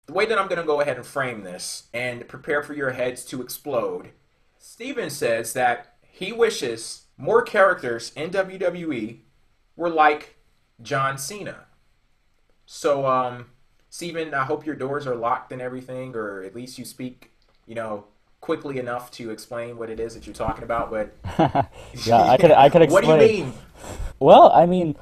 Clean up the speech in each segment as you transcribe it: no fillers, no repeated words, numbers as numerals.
the way that I'm going to go ahead and frame this and prepare for your heads to explode, Steven says that he wishes more characters in WWE were like John Cena. So, Steven, I hope your doors are locked and everything, or at least you speak, quickly enough to explain what it is that you're talking about. But Yeah, I could what do you explain. mean? Well, I mean,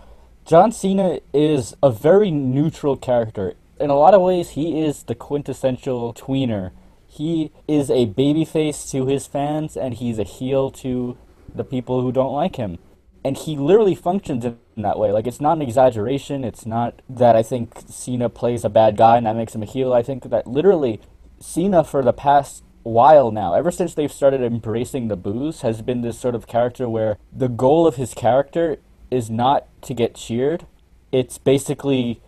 John Cena is a very neutral character. In a lot of ways, he is the quintessential tweener. He is a babyface to his fans, and he's a heel to the people who don't like him. And he literally functions in that way. Like, it's not an exaggeration. It's not that I think Cena plays a bad guy and that makes him a heel. I think that literally Cena, for the past while now, ever since they've started embracing the booze, has been this sort of character where the goal of his character is not to get cheered. It's basically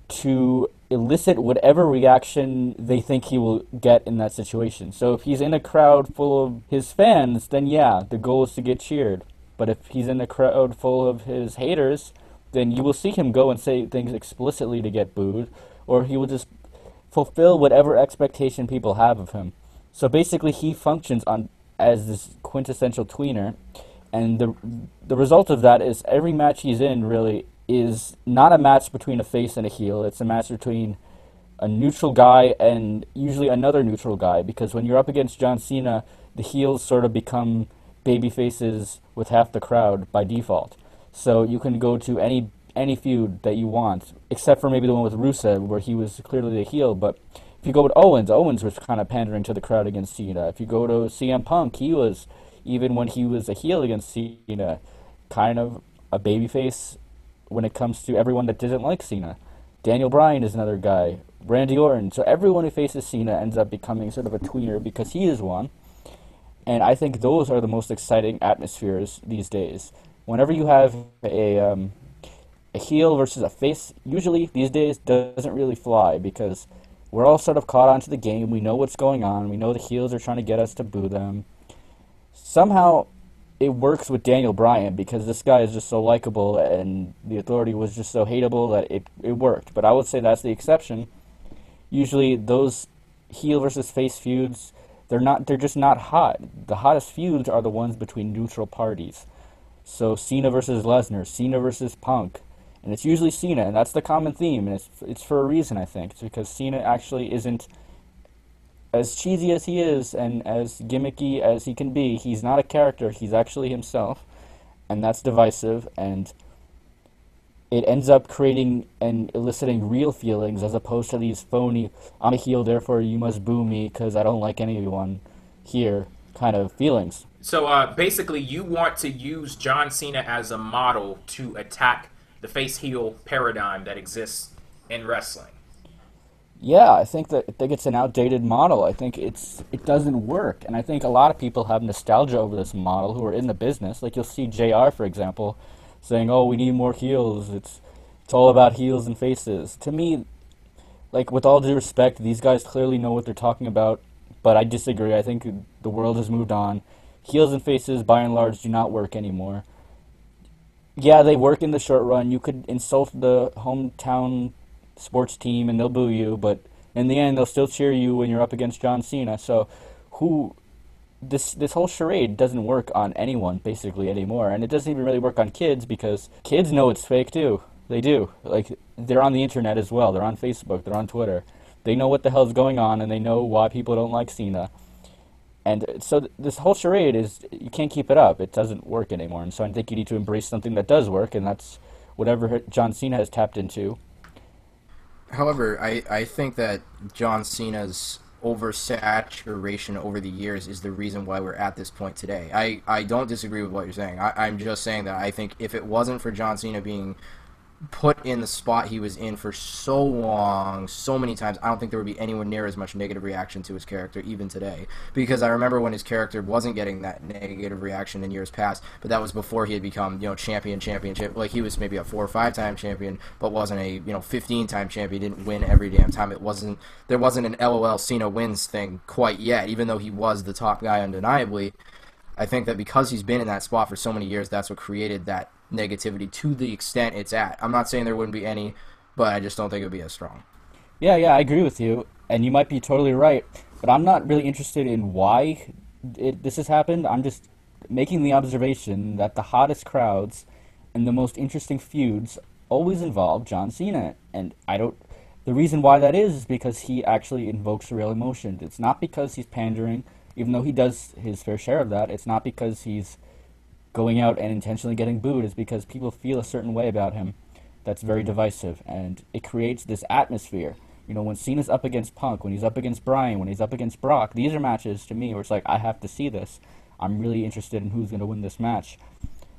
to elicit whatever reaction they think he will get in that situation. So if he's in a crowd full of his fans, then yeah, the goal is to get cheered. But if he's in a crowd full of his haters, then you will see him go and say things explicitly to get booed, or he will just fulfill whatever expectation people have of him. So basically, he functions on as this quintessential tweener, and the result of that is every match he's in really is not a match between a face and a heel. It's a match between a neutral guy and usually another neutral guy. Because when you're up against John Cena, the heels sort of become baby faces with half the crowd by default. So you can go to any feud that you want, except for maybe the one with Rusev, where he was clearly the heel. But if you go with Owens, Owens was kind of pandering to the crowd against Cena. If you go to CM Punk, he was, even when he was a heel against Cena, kind of a babyface when it comes to everyone that didn't like Cena. Daniel Bryan is another guy. Randy Orton. So everyone who faces Cena ends up becoming sort of a tweener because he is one. And I think those are the most exciting atmospheres these days. Whenever you have a heel versus a face, usually these days doesn't really fly because we're all sort of caught onto the game. We know what's going on. We know the heels are trying to get us to boo them. Somehow it works with Daniel Bryan because this guy is just so likable and the Authority was just so hateable that it worked. But I would say that's the exception. Usually those heel versus face feuds, they're just not hot. The hottest feuds are the ones between neutral parties. So Cena versus Lesnar, Cena versus Punk, and it's usually Cena, and that's the common theme, and it's for a reason, I think. It's because Cena actually isn't as cheesy as he is and as gimmicky as he can be. He's not a character, he's actually himself, and that's divisive, and it ends up creating and eliciting real feelings as opposed to these phony, I'm a heel, therefore you must boo me because I don't like anyone here kind of feelings. So basically, you want to use John Cena as a model to attack the face heel paradigm that exists in wrestling. Yeah, I think it's an outdated model. I think it doesn't work, and I think a lot of people have nostalgia over this model who are in the business. Like you'll see JR, for example, saying, "Oh, we need more heels. It's all about heels and faces." To me, like with all due respect, these guys clearly know what they're talking about, but I disagree. I think the world has moved on. Heels and faces, by and large, do not work anymore. Yeah, they work in the short run. You could insult the hometown sports team and they'll boo you, but in the end, they'll still cheer you when you're up against John Cena. So, who this whole charade doesn't work on anyone basically anymore, and it doesn't even really work on kids because kids know it's fake too. They do. Like they're on the internet as well. They're on Facebook. They're on Twitter. They know what the hell's going on, and they know why people don't like Cena. And so this whole charade is, you can't keep it up. It doesn't work anymore. And so I think you need to embrace something that does work, and that's whatever John Cena has tapped into. However, I think that John Cena's oversaturation over the years is the reason why we're at this point today. I don't disagree with what you're saying. I'm just saying that I think if it wasn't for John Cena being put in the spot he was in for so long, so many times, I don't think there would be anywhere near as much negative reaction to his character even today. Because I remember when his character wasn't getting that negative reaction in years past, but that was before he had become, champion. Like he was maybe a 4 or 5 time champion, but wasn't a 15-time champion. Didn't win every damn time. There wasn't an LOL Cena wins thing quite yet, even though he was the top guy undeniably. I think that because he's been in that spot for so many years, that's what created that negativity to the extent it's at. I'm not saying there wouldn't be any, but I just don't think it would be as strong. Yeah, I agree with you, and you might be totally right, but I'm not really interested in why this has happened. I'm just making the observation that the hottest crowds and the most interesting feuds always involve John Cena, and I don't. The reason why that is because he actually invokes real emotion. It's not because he's pandering, even though he does his fair share of that. It's not because he's going out and intentionally getting booed. It's because people feel a certain way about him that's very divisive, and it creates this atmosphere. You know, when Cena's up against Punk, when he's up against Bryan, when he's up against Brock, these are matches to me where it's like, I have to see this. I'm really interested in who's going to win this match.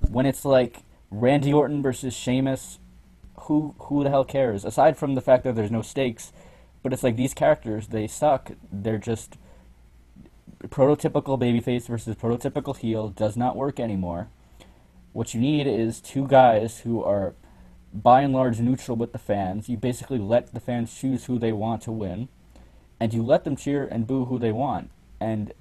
When it's like Randy Orton versus Sheamus, who the hell cares? Aside from the fact that there's no stakes, but it's like these characters, they suck. They're just prototypical babyface versus prototypical heel does not work anymore. What you need is two guys who are by and large neutral with the fans. You basically let the fans choose who they want to win, and you let them cheer and boo who they want. And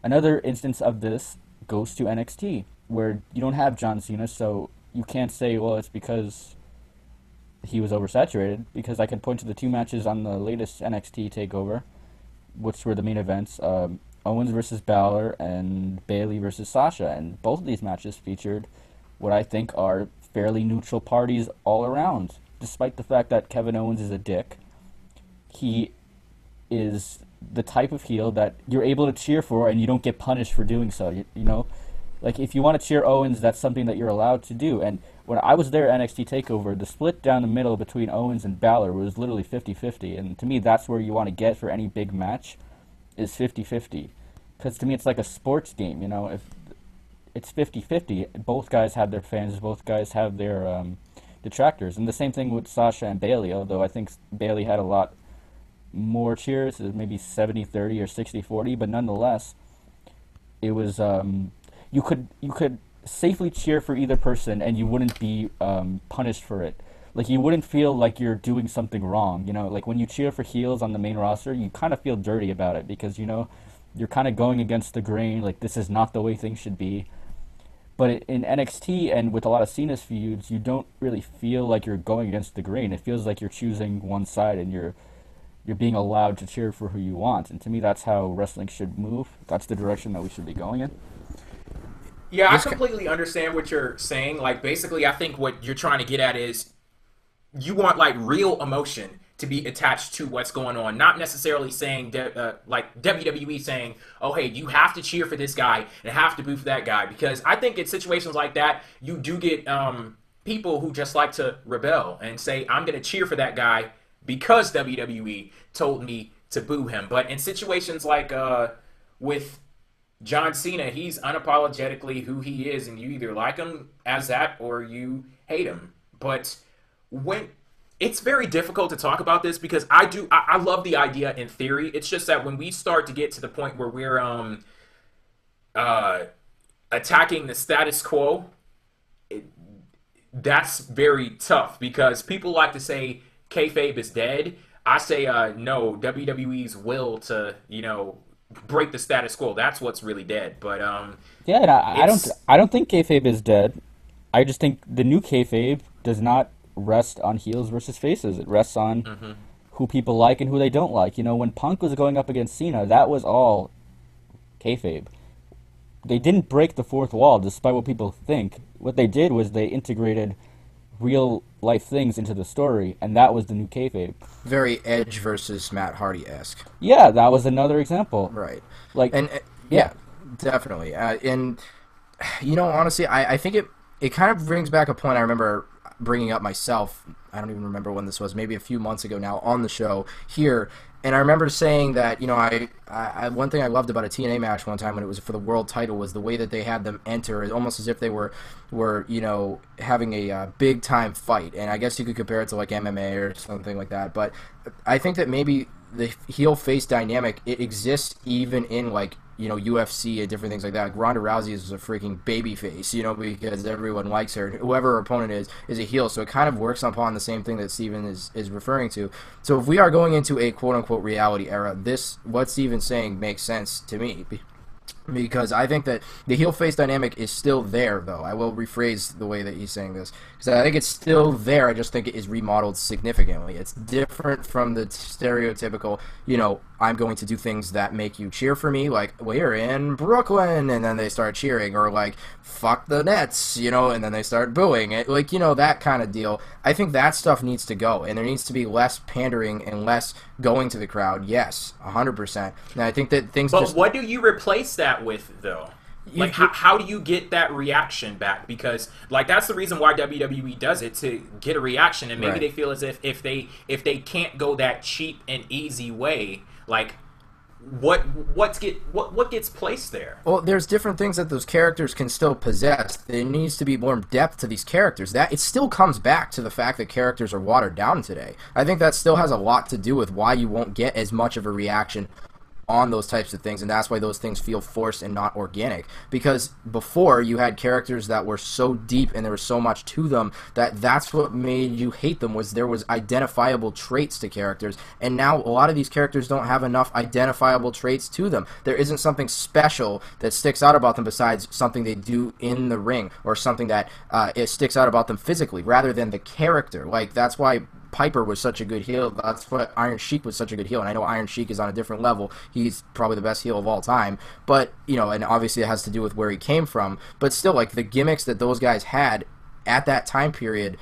another instance of this goes to NXT, where you don't have John Cena, so you can't say, well, it's because he was oversaturated, because I can point to the two matches on the latest NXT TakeOver, which were the main events, Owens versus Balor and Bayley versus Sasha, and both of these matches featured what I think are fairly neutral parties all around. Despite the fact that Kevin Owens is a dick, he is the type of heel that you're able to cheer for and you don't get punished for doing so. You know, like if you want to cheer Owens, that's something that you're allowed to do. And when I was there at NXT TakeOver, the split down the middle between Owens and Balor was literally 50-50. And to me, that's where you want to get for any big match, is 50-50. Because to me, it's like a sports game, you know. If it's 50-50, both guys have their fans, both guys have their detractors. And the same thing with Sasha and Bayley, although I think Bayley had a lot more cheers, maybe 70-30 or 60-40, but nonetheless, it was, you could safely cheer for either person and you wouldn't be punished for it. Like, you wouldn't feel like you're doing something wrong, you know. Like, when you cheer for heels on the main roster, you kind of feel dirty about it because, you know, you're kind of going against the grain, like, this is not the way things should be. But in NXT and with a lot of Cena's feuds, you don't really feel like you're going against the grain. It feels like you're choosing one side and you're being allowed to cheer for who you want. And to me, that's how wrestling should move. That's the direction that we should be going in. Yeah, I completely understand what you're saying. Like, basically, I think what you're trying to get at is you want, like, real emotion to be attached to what's going on. Not necessarily saying, like, WWE saying, oh, hey, you have to cheer for this guy and have to boo for that guy. Because I think in situations like that, you do get people who just like to rebel and say, I'm going to cheer for that guy because WWE told me to boo him. But in situations like with John Cena, he's unapologetically who he is, and you either like him as that or you hate him. But when it's very difficult to talk about this because I love the idea in theory. It's just that when we start to get to the point where we're attacking the status quo, that's very tough because people like to say kayfabe is dead. I say no, WWE's will to, you know, break the status quo, that's what's really dead. But yeah, and I don't think kayfabe is dead. I just think the new kayfabe does not rest on heels versus faces. It rests on who people like and who they don't like. You know, when Punk was going up against Cena, that was all kayfabe. They didn't break the fourth wall, despite what people think. What they did was they integrated real life things into the story, and that was the new kayfabe. Very Edge versus Matt Hardy-esque. Yeah, that was another example. Right. Like, and yeah, definitely. And you know, honestly, I think it kind of brings back a point I remember bringing up myself. I don't even remember when this was, maybe a few months ago now on the show here. And I remember saying that, you know, I one thing I loved about a TNA match one time when it was for the world title was the way that they had them enter, almost as if they were you know, having a big time fight. And I guess you could compare it to like MMA or something like that. But I think that maybe the heel face dynamic, it exists even in like, you know, UFC and different things like that. Like Ronda Rousey is a freaking baby face, you know, because everyone likes her. Whoever her opponent is a heel. So it kind of works upon the same thing that Steven is referring to. So if we are going into a quote-unquote reality era, what Steven's saying makes sense to me. Because I think that the heel-face dynamic is still there, though. I will rephrase the way that he's saying this. Because I think it's still there, I just think it is remodeled significantly. It's different from the stereotypical, I'm going to do things that make you cheer for me, like, we're in Brooklyn, and then they start cheering, or like, fuck the Nets, and then they start booing. That kind of deal. I think that stuff needs to go, and there needs to be less pandering and less going to the crowd. Yes, 100%. And I think that things But what do you replace that with, though? Like, how do you get that reaction back? Because, like, that's the reason why WWE does it, to get a reaction. And maybe they feel as if they can't go that cheap and easy way, like, what gets placed there? Well, there's different things that those characters can still possess. There needs to be more depth to these characters. That it still comes back to the fact that characters are watered down today. I think that still has a lot to do with why you won't get as much of a reaction on those types of things, and that's why those things feel forced and not organic. Because before, you had characters that were so deep and there was so much to them that's what made you hate them, was there was identifiable traits to characters. And now a lot of these characters don't have enough identifiable traits to them. There isn't something special that sticks out about them besides something they do in the ring, or something that it sticks out about them physically, rather than the character. Like, that's why Piper was such a good heel. That's what Iron Sheik was such a good heel. And I know Iron Sheik is on a different level. He's probably the best heel of all time. But, and obviously it has to do with where he came from. But still, like, the gimmicks that those guys had at that time period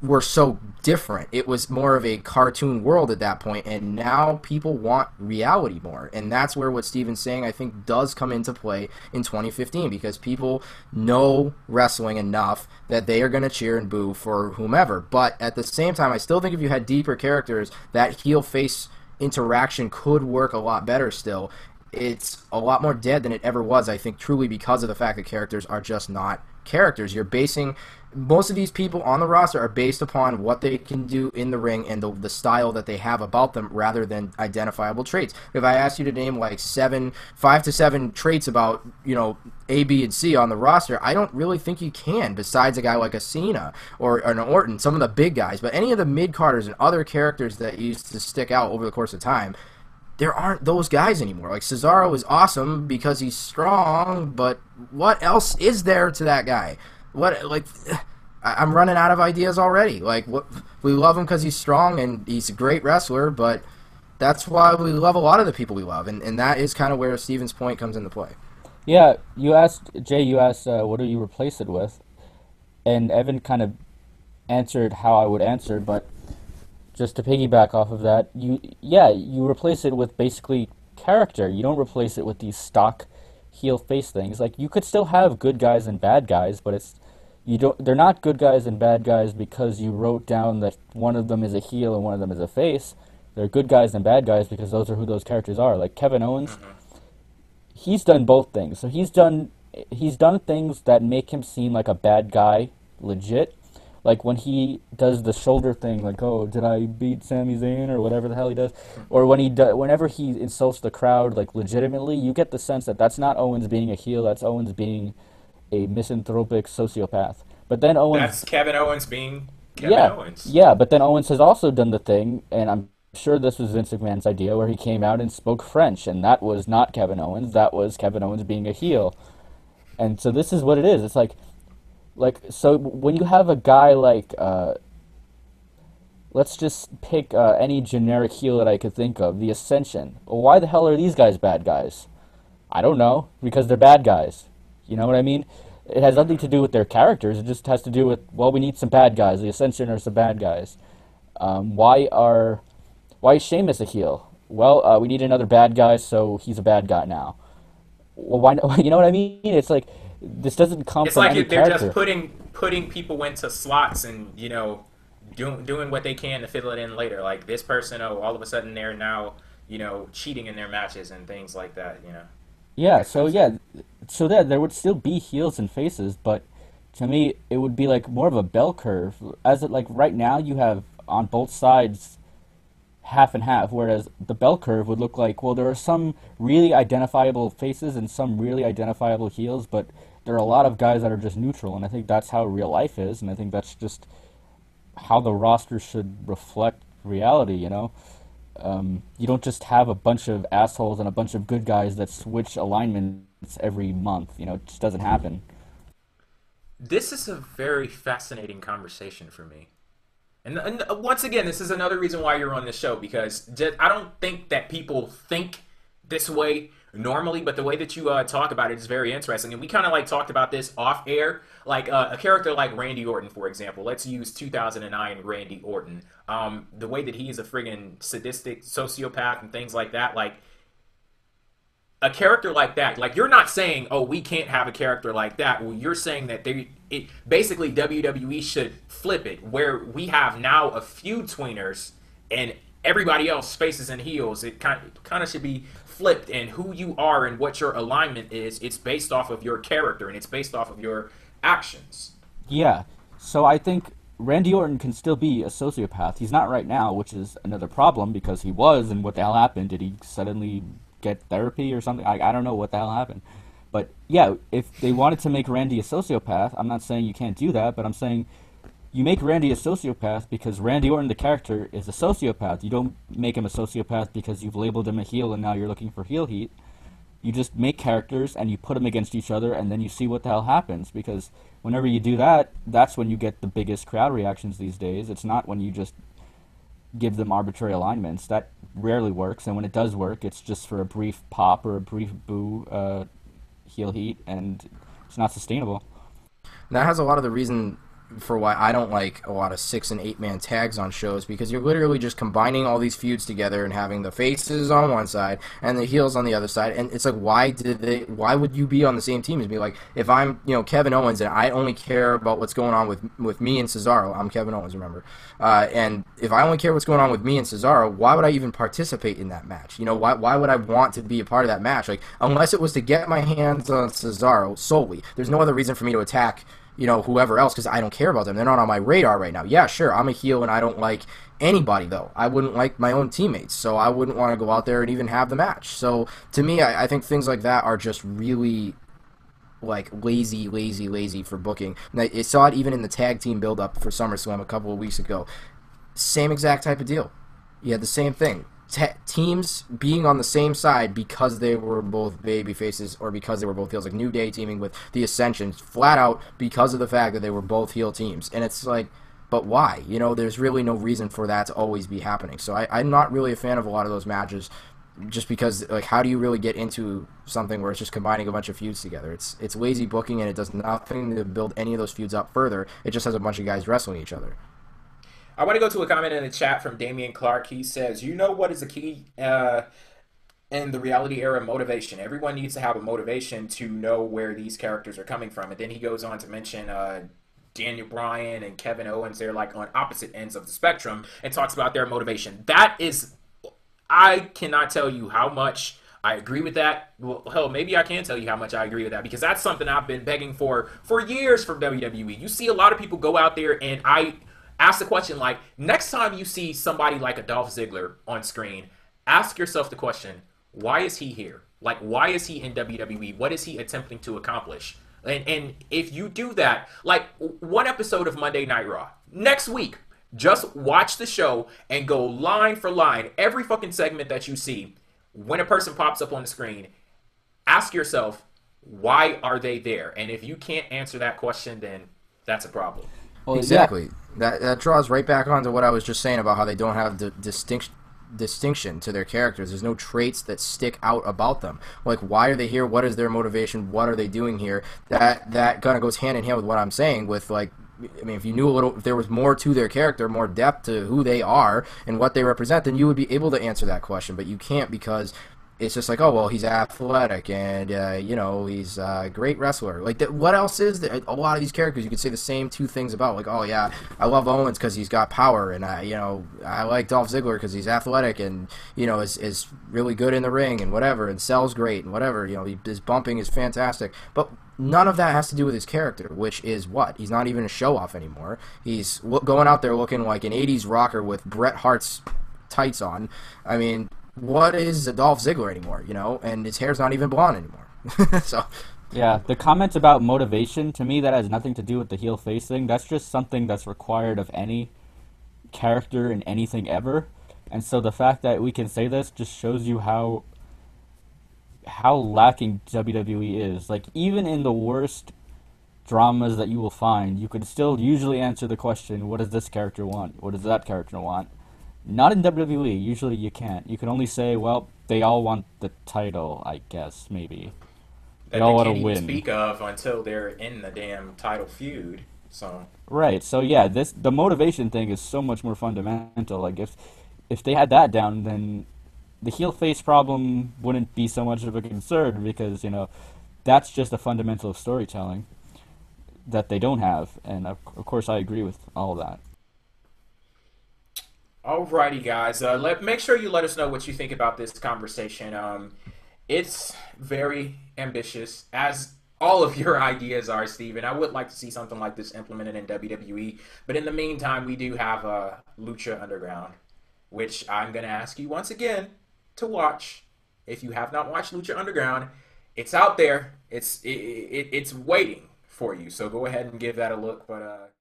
were so different. It was more of a cartoon world at that point, and now people want reality more. And that's where what Steven's saying, I think, does come into play in 2015, because people know wrestling enough that they are going to cheer and boo for whomever. But at the same time, I still think if you had deeper characters, that heel-face interaction could work a lot better still. It's a lot more dead than it ever was, I think, truly because of the fact that characters are just not characters. You're basing most of these people on the roster are based upon what they can do in the ring and the style that they have about them, rather than identifiable traits. If I asked you to name like 5 to 7 traits about A, B, and C on the roster, I don't really think you can, besides a guy like a Cena or an Orton, some of the big guys. But any of the mid-carders and other characters that used to stick out over the course of time, there aren't those guys anymore. Like, Cesaro is awesome because he's strong, but what else is there to that guy? I'm running out of ideas already. Like, we love him because he's strong and he's a great wrestler, but that's why we love a lot of the people we love, and that is kind of where Steven's point comes into play. Yeah, you asked what do you replace it with? And Evan kind of answered how I would answer, but just to piggyback off of that, you replace it with basically character. You don't replace it with these stock heel face things. Like, you could still have good guys and bad guys, but they're not good guys and bad guys because you wrote down that one of them is a heel and one of them is a face. They're good guys and bad guys because those are who those characters are. Like Kevin Owens, he's done both things. So he's done things that make him seem like a bad guy, legit. Like when he does the shoulder thing, like, oh, did I beat Sami Zayn or whatever the hell he does, or whenever he insults the crowd, like legitimately, you get the sense that that's not Owens being a heel. That's Owens being a misanthropic sociopath. But then That's Kevin Owens being Kevin Owens. Yeah, but then Owens has also done the thing, and I'm sure this was Vince McMahon's idea, where he came out and spoke French, and that was not Kevin Owens. That was Kevin Owens being a heel. And so this is what it is. It's like so when you have a guy like, let's just pick any generic heel that I could think of, the Ascension. Well, why the hell are these guys bad guys? I don't know, because they're bad guys. You know what I mean? It has nothing to do with their characters. It just has to do with, well, we need some bad guys. The Ascension are some bad guys. Why is Sheamus a heel? Well, we need another bad guy, so he's a bad guy now. Well, why? You know what I mean? It's like, this doesn't come from any character. It's like they're just putting people into slots and, doing what they can to fill it in later. Like this person, all of a sudden they're now, cheating in their matches and things like that, Yeah, so there would still be heels and faces, but to me it would be like more of a bell curve. As it, like, right now you have on both sides half and half, whereas the bell curve would look like, well, there are some really identifiable faces and some really identifiable heels, but there are a lot of guys that are just neutral, and I think that's how real life is, and I think that's just how the roster should reflect reality, You don't just have a bunch of assholes and a bunch of good guys that switch alignment It's every month. It just doesn't happen. This is a very fascinating conversation for me. And once again, this is another reason why you're on this show, because I don't think that people think this way normally, but the way that you talk about it is very interesting. And we kind of like talked about this off air, like a character like Randy Orton, for example. Let's use 2009 Randy Orton. The way that he is a friggin' sadistic sociopath and things like that, like a character like that, like you're not saying, oh, we can't have a character like that. Well, you're saying that basically WWE should flip it, where we have now a few tweeners and everybody else faces and heels. It kind of should be flipped, and who you are and what your alignment is, it's based off of your character and it's based off of your actions. Yeah, so I think Randy Orton can still be a sociopath. He's not right now, which is another problem, because he was, and what the hell happened? Did he suddenly get therapy or something? I don't know what the hell happened. But yeah, if they wanted to make Randy a sociopath, I'm not saying you can't do that, but I'm saying you make Randy a sociopath because Randy Orton, the character, is a sociopath. You don't make him a sociopath because you've labeled him a heel and now you're looking for heel heat. You just make characters and you put them against each other and then you see what the hell happens, because whenever you do that, that's when you get the biggest crowd reactions these days. It's not when you just give them arbitrary alignments. That rarely works, and when it does work, it's just for a brief pop or a brief boo, heel heat, and it's not sustainable. That has a lot of the reason for why I don't like a lot of 6- and 8-man tags on shows, because you're literally just combining all these feuds together and having the faces on one side and the heels on the other side, and it's like, why would you be on the same team as me? Like, if I'm Kevin Owens and I only care about what's going on with me and Cesaro, I'm Kevin Owens, remember, and if I only care what's going on with me and Cesaro, why would I even participate in that match? Why would I want to be a part of that match? Like, unless it was to get my hands on Cesaro solely, there's no other reason for me to attack whoever else, because I don't care about them. They're not on my radar right now. Yeah, sure, I'm a heel and I don't like anybody, though. I wouldn't like my own teammates, so I wouldn't want to go out there and even have the match. So, to me, I think things like that are just really, like, lazy for booking. And I saw it even in the tag team build-up for SummerSlam a couple of weeks ago. Same exact type of deal. You had the same thing. Teams being on the same side because they were both baby faces or because they were both heels, like New Day teaming with the Ascension, flat out because of the fact that they were both heel teams. And it's like, but why? There's really no reason for that to always be happening. So I'm not really a fan of a lot of those matches, just because, like, how do you really get into something where it's just combining a bunch of feuds together? It's lazy booking, and it does nothing to build any of those feuds up further. It just has a bunch of guys wrestling each other. I want to go to a comment in the chat from Damian Clark. He says, what is the key in the reality era? Motivation. Everyone needs to have a motivation to know where these characters are coming from. And then he goes on to mention Daniel Bryan and Kevin Owens. They're like on opposite ends of the spectrum, and talks about their motivation. I cannot tell you how much I agree with that. Well, hell, maybe I can tell you how much I agree with that, because that's something I've been begging for years from WWE. You see a lot of people go out there, and I ask the question, like, next time you see somebody like a Dolph Ziggler on screen, ask yourself the question, why is he here? Like, why is he in WWE? What is he attempting to accomplish? And if you do that, like one episode of Monday Night Raw, next week, just watch the show and go line for line, every fucking segment that you see, when a person pops up on the screen, ask yourself, why are they there? And if you can't answer that question, then that's a problem. Well, exactly. Yeah. That draws right back onto what I was just saying about how they don't have the distinction to their characters. There's no traits that stick out about them. Like, why are they here? What is their motivation? What are they doing here? That kind of goes hand in hand with what I'm saying with, like, I mean, if there was more to their character, more depth to who they are and what they represent, then you would be able to answer that question. But you can't, because it's just like, oh, well, he's athletic and, he's a great wrestler. Like, what else is there? A lot of these characters you could say the same two things about. Like, oh, yeah, I love Owens because he's got power, and, I like Dolph Ziggler because he's athletic and, is really good in the ring and whatever, and sells great and whatever. His bumping is fantastic. But none of that has to do with his character, which is what? He's not even a show-off anymore. He's going out there looking like an 80s rocker with Bret Hart's tights on. I mean, what is Dolph Ziggler anymore, and his hair's not even blonde anymore. So, yeah, the comments about motivation, to me, that has nothing to do with the heel face thing. That's just something that's required of any character in anything ever. And so the fact that we can say this just shows you how how lacking WWE is. Like, even in the worst dramas that you will find, you could still usually answer the question, what does this character want? What does that character want? Not in WWE. Usually you can't. You can only say, well, they all want the title, I guess, maybe. They That all they want to can't even win. speak of until they're in the damn title feud. So Right. So yeah, the motivation thing is so much more fundamental. Like if they had that down, then the heel face problem wouldn't be so much of a concern because, that's just a fundamental of storytelling that they don't have. And of course I agree with all of that. alrighty, guys. Make sure you let us know what you think about this conversation. It's very ambitious, as all of your ideas are, Steven. I would like to see something like this implemented in WWE. But in the meantime, we do have Lucha Underground, which I'm going to ask you once again to watch. If you have not watched Lucha Underground, it's out there. It's waiting for you. So go ahead and give that a look. But